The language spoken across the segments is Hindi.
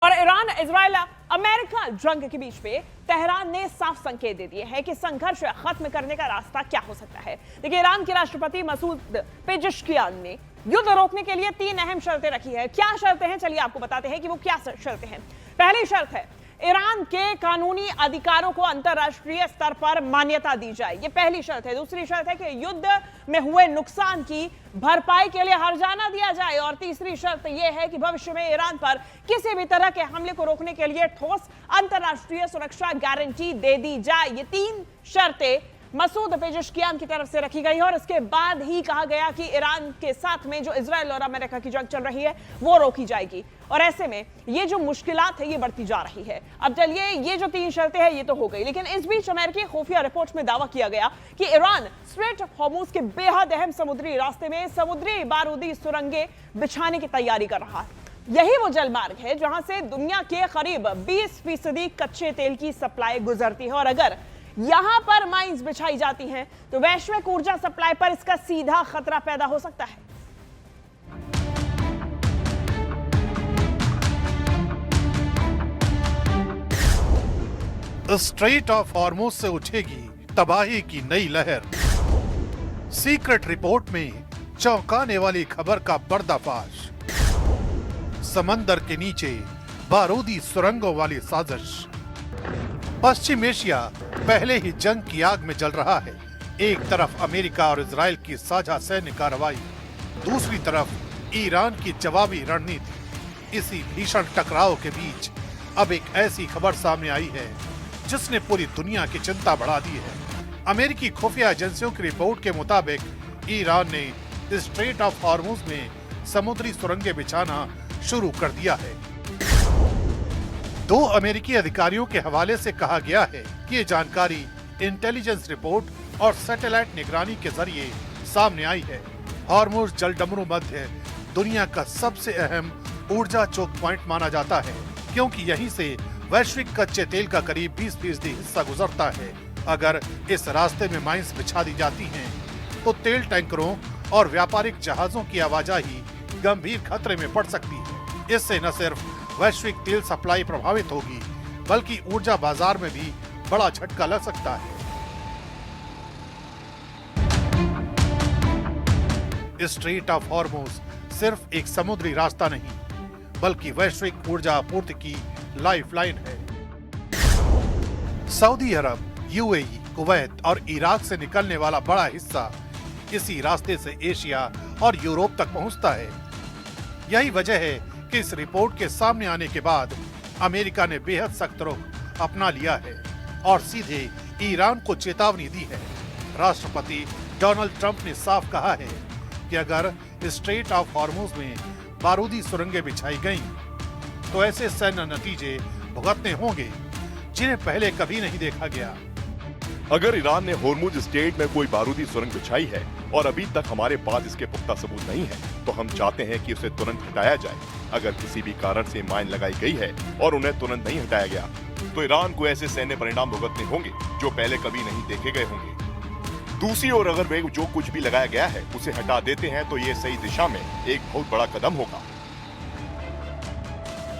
और ईरान, इजराइल, अमेरिका जंग के बीच में तेहरान ने साफ संकेत दे दिए हैं कि संघर्ष खत्म करने का रास्ता क्या हो सकता है। देखिए, ईरान के राष्ट्रपति मसूद पेजेश्कियान ने युद्ध रोकने के लिए 3 अहम शर्तें रखी है। क्या शर्तें हैं, चलिए आपको बताते हैं कि वो क्या शर्तें हैं। पहली शर्त है ईरान के कानूनी अधिकारों को अंतरराष्ट्रीय स्तर पर मान्यता दी जाए, ये पहली शर्त है। दूसरी शर्त है कि युद्ध में हुए नुकसान की भरपाई के लिए हर्जाना दिया जाए और तीसरी शर्त यह है कि भविष्य में ईरान पर किसी भी तरह के हमले को रोकने के लिए ठोस अंतरराष्ट्रीय सुरक्षा गारंटी दे दी जाए। ये 3 शर्तें मसूद पेजेश्कियान की तरफ से रखी गई है और इसके बाद ही कहा गया कि ईरान के साथ में जो इजराइल और अमेरिका की जंग चल रही है वो रोकी जाएगी। और ऐसे में ये जो मुश्किलात है ये बढ़ती जा रही है। अब चलिए, ये जो 3 शर्तें हैं ये तो हो गई, लेकिन इस बीच अमेरिकी खुफिया रिपोर्ट्स में दावा किया गया कि ईरान स्ट्रेट ऑफ हॉर्मुज के बेहद अहम समुद्री रास्ते में समुद्री बारूदी सुरंगें बिछाने की तैयारी कर रहा है। यही वो जलमार्ग है जहां से दुनिया के करीब 20% कच्चे तेल की सप्लाई गुजरती है और अगर यहां पर माइंस बिछाई जाती हैं तो वैश्विक ऊर्जा सप्लाई पर इसका सीधा खतरा पैदा हो सकता है। स्ट्रेट ऑफ हॉर्मुज से उठेगी तबाही की नई लहर। सीक्रेट रिपोर्ट में चौंकाने वाली खबर का पर्दाफाश। समंदर के नीचे बारूदी सुरंगों वाली साजिश। पश्चिम एशिया पहले ही जंग की आग में जल रहा है। एक तरफ अमेरिका और इजराइल की साझा सैन्य कार्रवाई, दूसरी तरफ ईरान की जवाबी रणनीति। इसी भीषण टकराव के बीच अब एक ऐसी खबर सामने आई है जिसने पूरी दुनिया की चिंता बढ़ा दी है। अमेरिकी खुफिया एजेंसियों की रिपोर्ट के मुताबिक ईरान ने स्ट्रेट ऑफ हॉर्मुज में समुद्री सुरंगें बिछाना शुरू कर दिया है। 2 अमेरिकी अधिकारियों के हवाले से कहा गया है कि ये जानकारी इंटेलिजेंस रिपोर्ट और सैटेलाइट निगरानी के जरिए सामने आई है। हॉर्मुज जलडमरू मध्य दुनिया का सबसे अहम ऊर्जा चोक पॉइंट माना जाता है, क्योंकि यहीं से वैश्विक कच्चे तेल का करीब 20% हिस्सा गुजरता है। अगर इस रास्ते में माइंस बिछा दी जाती हैं, तो तेल टैंकरों और व्यापारिक जहाजों की आवाजाही गंभीर खतरे में पड़ सकती है। इससे न सिर्फ वैश्विक तेल सप्लाई प्रभावित होगी, बल्कि ऊर्जा बाजार में भी बड़ा झटका लग सकता है। स्ट्रेट ऑफ हॉर्मुज सिर्फ एक समुद्री रास्ता नहीं, बल्कि वैश्विक ऊर्जा आपूर्ति की लाइफलाइन है। सऊदी अरब, यूएई, कुवैत और इराक से निकलने वाला बड़ा हिस्सा इसी रास्ते से एशिया और यूरोप तक पहुंचता है। यही वजह है कि इस रिपोर्ट के सामने आने के बाद अमेरिका ने बेहद सख्त रुख अपना लिया है और सीधे ईरान को चेतावनी दी है। राष्ट्रपति डोनाल्ड ट्रंप ने साफ कहा है कि अगर स्ट्रेट ऑफ हॉर्मुज में बारूदी सुरंगें बिछाई गईं, तो ऐसे सैन्य नतीजे भुगतने होंगे जिन्हें पहले कभी नहीं देखा गया। अगर ईरान ने होर्मुज स्टेट में कोई बारूदी सुरंग बिछाई है और अभी तक हमारे पास इसके पुख्ता सबूत नहीं है, तो हम चाहते हैं कि उसे तुरंत हटाया जाए। अगर किसी भी कारण से माइन लगाई गई है और उन्हें तुरंत नहीं हटाया गया, तो ईरान को ऐसे सैन्य परिणाम भुगतने होंगे जो पहले कभी नहीं देखे गए होंगे। दूसरी ओर अगर वे जो कुछ भी लगाया गया है उसे हटा देते हैं, तो ये सही दिशा में एक बहुत बड़ा कदम होगा।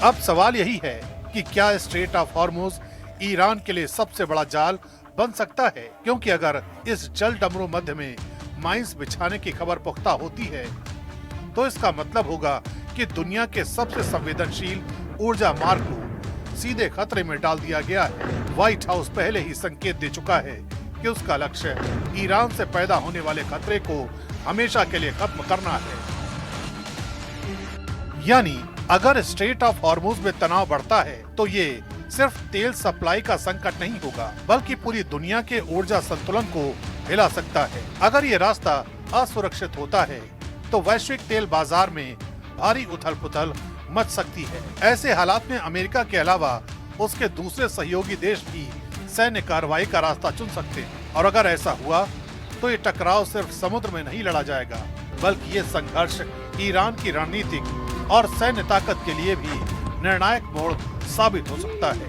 अब सवाल यही है कि क्या स्ट्रेट ऑफ हॉर्मुज ईरान के लिए सबसे बड़ा जाल बन सकता है, क्योंकि अगर इस जल डमरू मध्य में माइंस बिछाने की खबर पुख्ता होती है, तो इसका मतलब होगा कि दुनिया के सबसे संवेदनशील ऊर्जा मार्ग को सीधे खतरे में डाल दिया गया है। व्हाइट हाउस पहले ही संकेत दे चुका है कि उसका लक्ष्य ईरान से पैदा होने वाले खतरे को हमेशा के लिए खत्म करना है। यानी अगर स्ट्रेट ऑफ हॉर्मुज में तनाव बढ़ता है, तो ये सिर्फ तेल सप्लाई का संकट नहीं होगा, बल्कि पूरी दुनिया के ऊर्जा संतुलन को हिला सकता है। अगर ये रास्ता असुरक्षित होता है, तो वैश्विक तेल बाजार में भारी उथल-पुथल मच सकती है। ऐसे हालात में अमेरिका के अलावा उसके दूसरे सहयोगी देश भी सैन्य कार्रवाई का रास्ता चुन सकते हैं। और अगर ऐसा हुआ, तो ये टकराव सिर्फ समुद्र में नहीं लड़ा जाएगा, बल्कि ये संघर्ष ईरान की रणनीतिक और सैन्य ताकत के लिए भी निर्णायक मोड़ साबित हो सकता है।